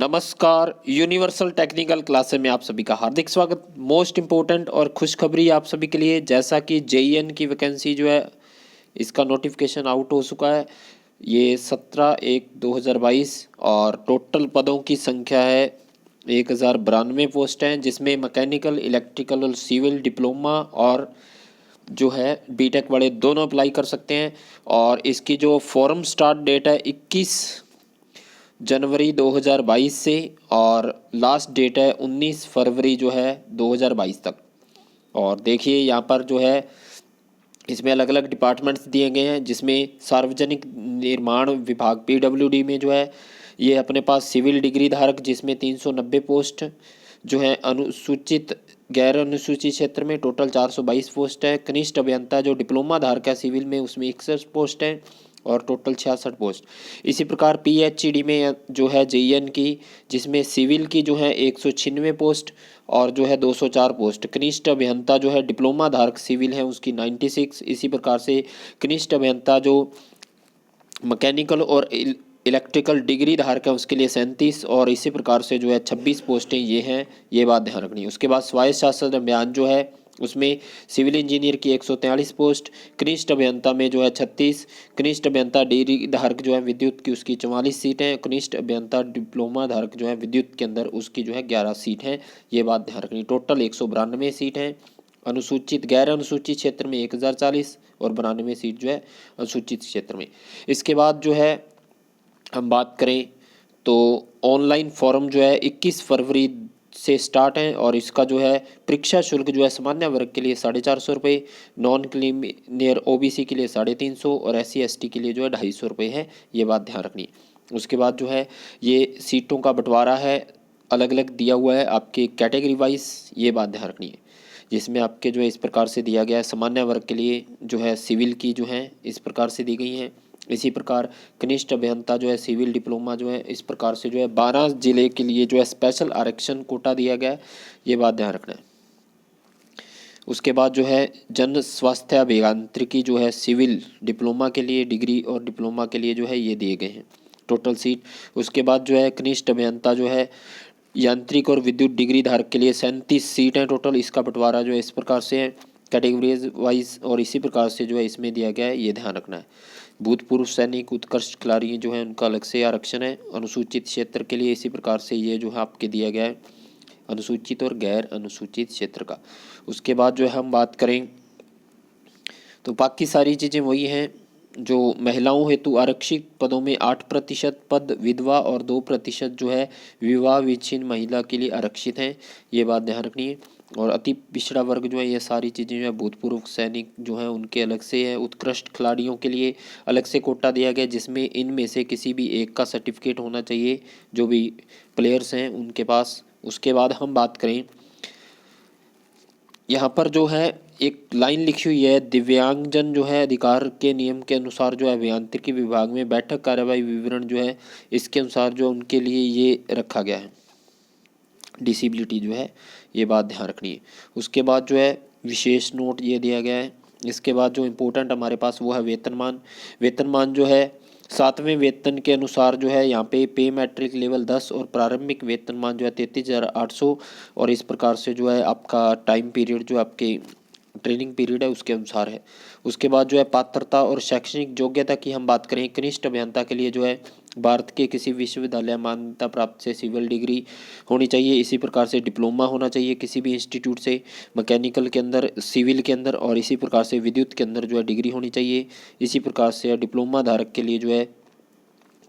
नमस्कार। Universal technical classes में आप सभी का हार्दिक स्वागत। मोस्ट इम्पोर्टेंट और खुशखबरी आप सभी के लिए, जैसा कि जेईएन की वैकेंसी जो है इसका नोटिफिकेशन आउट हो चुका है। ये 17/1/2022 और टोटल पदों की संख्या है 1092 पोस्ट हैं, जिसमें मैकेनिकल, इलेक्ट्रिकल और सिविल डिप्लोमा और जो है बीटेक वाले दोनों अप्लाई कर सकते हैं। और इसकी जो फॉर्म स्टार्ट डेट है 21 जनवरी 2022 से और लास्ट डेट है 19 फरवरी जो है 2022 तक। और देखिए यहाँ पर जो है इसमें अलग अलग डिपार्टमेंट्स दिए गए हैं, जिसमें सार्वजनिक निर्माण विभाग पीडब्ल्यूडी में जो है ये अपने पास सिविल डिग्री धारक, जिसमें 390 पोस्ट जो है। अनुसूचित गैर अनुसूचित क्षेत्र में टोटल 422 पोस्ट है। कनिष्ठ अभियंता जो डिप्लोमा धारक है सिविल में, उसमें 61 पोस्ट है और टोटल 66 पोस्ट। इसी प्रकार पीएचईडी में जो है जेईएन की, जिसमें सिविल की जो है 196 पोस्ट और जो है 204 पोस्ट। कनिष्ठ अभियंता जो है डिप्लोमा धारक सिविल है उसकी 96। इसी प्रकार से कनिष्ठ अभियंता जो मैकेनिकल और इलेक्ट्रिकल डिग्री धारक है उसके लिए 37 और इसी प्रकार से जो है 26 पोस्टें ये हैं। ये बात ध्यान रखनी है। उसके बाद स्वायत्त शासन अभियान जो है उसमें सिविल इंजीनियर की 143 पोस्ट, कनिष्ठ अभियंता में जो है 36, कनिष्ठ अभियंता डिग्री धारक जो है विद्युत की उसकी 44 सीट है, कनिष्ठ अभियंता डिप्लोमा धारक जो है विद्युत के अंदर उसकी जो है 11 सीट है। ये बात ध्यान रखनी। टोटल 192 सीट हैं। अनुसूचित गैर अनुसूचित क्षेत्र में 1040 और 92 सीट जो है अनुसूचित क्षेत्र में। इसके बाद जो है हम बात करें तो ऑनलाइन फॉर्म जो है 21 फरवरी से स्टार्ट है और इसका जो है परीक्षा शुल्क जो है सामान्य वर्ग के लिए 450 रुपये, नॉन क्रीमिलियर ओबीसी के लिए 350 और SC ST के लिए जो है 250 रुपये है। ये बात ध्यान रखनी है। उसके बाद जो है ये सीटों का बंटवारा है, अलग अलग दिया हुआ है आपके कैटेगरी वाइज। ये बात ध्यान रखनी है, जिसमें आपके जो है इस प्रकार से दिया गया है। सामान्य वर्ग के लिए जो है सिविल की जो है इस प्रकार से दी गई हैं। इसी प्रकार कनिष्ठ अभियंता जो है सिविल डिप्लोमा जो है इस प्रकार से जो है 12 जिले के लिए जो है स्पेशल आरक्षण कोटा दिया गया है। ये बात ध्यान रखना है। उसके बाद जो है जन स्वास्थ्य अभियांत्रिकी जो है सिविल डिप्लोमा के लिए डिग्री और डिप्लोमा के लिए जो है ये दिए गए हैं टोटल सीट। उसके बाद जो है कनिष्ठ अभियंता जो है यांत्रिक और विद्युत डिग्री धारक के लिए 37 सीट हैं टोटल। इसका बंटवारा जो है इस प्रकार से है कैटेगरीज वाइज और इसी प्रकार से जो है इसमें दिया गया है। ये ध्यान रखना है। भूतपूर्व सैनिक, उत्कृष्ट खिलाड़ी जो है उनका अलग से आरक्षण है। अनुसूचित क्षेत्र के लिए इसी प्रकार से ये जो है आपके दिया गया है अनुसूचित और गैर अनुसूचित क्षेत्र का। उसके बाद जो है हम बात करें तो बाकी सारी चीज़ें वही हैं। जो महिलाओं हेतु आरक्षित पदों में 8% पद विधवा और 2% जो है विवाह विच्छिन्न महिला के लिए आरक्षित हैं। ये बात ध्यान रखनी है। और अति पिछड़ा वर्ग जो है ये सारी चीज़ें जो है भूतपूर्व सैनिक जो है उनके अलग से है। उत्कृष्ट खिलाड़ियों के लिए अलग से कोटा दिया गया, जिसमें इनमें से किसी भी एक का सर्टिफिकेट होना चाहिए जो भी प्लेयर्स हैं उनके पास। उसके बाद हम बात करें यहाँ पर जो है एक लाइन लिखी हुई है, दिव्यांगजन जो है अधिकार के नियम के अनुसार जो है अभियांत्रिकी विभाग में बैठक कार्यवाही विवरण जो है इसके अनुसार जो उनके लिए ये रखा गया है डिसेबिलिटी जो है। ये बात ध्यान रखनी है। उसके बाद जो है विशेष नोट ये दिया गया है। इसके बाद जो इम्पोर्टेंट हमारे पास वो है वेतनमान। वेतनमान जो है 7वें वेतन के अनुसार जो है यहाँ पे मैट्रिक लेवल 10 और प्रारंभिक वेतनमान जो है 33,800 और इस प्रकार से जो है आपका टाइम पीरियड जो आपके ट्रेनिंग पीरियड है उसके अनुसार है। उसके बाद जो है पात्रता और शैक्षणिक योग्यता की हम बात करें, कनिष्ठ अभियंता के लिए जो है भारत के किसी विश्वविद्यालय मान्यता प्राप्त से सिविल डिग्री होनी चाहिए। इसी प्रकार से डिप्लोमा होना चाहिए किसी भी इंस्टीट्यूट से, मैकेनिकल के अंदर, सिविल के अंदर और इसी प्रकार से विद्युत के अंदर जो है डिग्री होनी चाहिए। इसी प्रकार से डिप्लोमा धारक के लिए जो है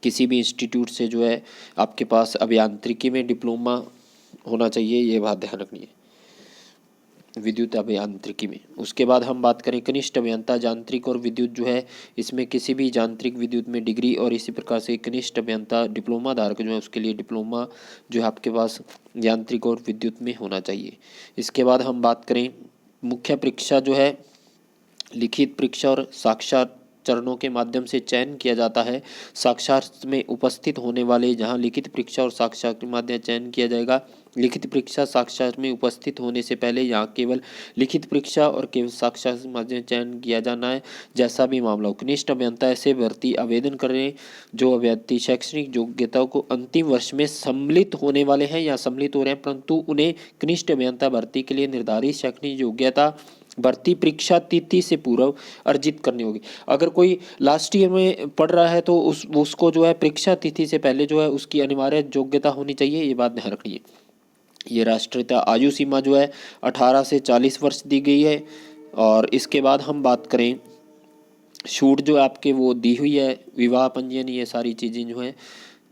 किसी भी इंस्टीट्यूट से जो है आपके पास अभियांत्रिकी में डिप्लोमा होना चाहिए। ये बात ध्यान रखनी है विद्युत अभियांत्रिकी में। उसके बाद हम बात करें कनिष्ठ अभियंता यांत्रिक और विद्युत जो है इसमें किसी भी यांत्रिक विद्युत में डिग्री और इसी प्रकार से कनिष्ठ अभियंता डिप्लोमा धारक जो है उसके लिए डिप्लोमा जो है आपके पास यांत्रिक और विद्युत में होना चाहिए। इसके बाद हम बात करें मुख्य परीक्षा जो है लिखित परीक्षा और साक्षात चरणों के माध्यम से चयन किया जाता है। साक्षात्कार में उपस्थित होने वाले, जहां लिखित परीक्षा और साक्षात्कार के माध्यम से चयन किया जाएगा। लिखित परीक्षा साक्षात्कार में उपस्थित होने से पहले यहाँ केवल लिखित परीक्षा और केवल साक्षात्कार के माध्यम से चयन किया जाना है, जैसा भी मामला हो। कनिष्ठ अभियंता ऐसे भर्ती आवेदन करें जो अभ्यर्थी शैक्षणिक योग्यताओं को अंतिम वर्ष में सम्मिलित होने वाले हैं या सम्मिलित हो रहे हैं, परंतु उन्हें कनिष्ठ अभियंता भर्ती के लिए निर्धारित शैक्षणिक योग्यता भर्ती परीक्षा तिथि से पूर्व अर्जित करनी होगी। अगर कोई लास्ट ईयर में पढ़ रहा है तो उसको जो है परीक्षा तिथि से पहले जो है उसकी अनिवार्य योग्यता होनी चाहिए, ये बात ध्यान रखनी है। ये राष्ट्रीयता आयु सीमा जो है 18 से 40 वर्ष दी गई है। और इसके बाद हम बात करें छूट जो आपके वो दी हुई है, विवाह पंजीयन, ये सारी चीज़ें जो हैं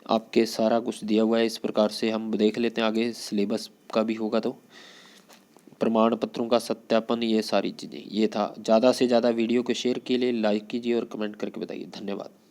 आपके सारा कुछ दिया हुआ है। इस प्रकार से हम देख लेते हैं, आगे सिलेबस का भी होगा तो प्रमाण पत्रों का सत्यापन, ये सारी चीज़ें। ये था, ज़्यादा से ज़्यादा वीडियो को शेयर के लिए लाइक कीजिए और कमेंट करके बताइए। धन्यवाद।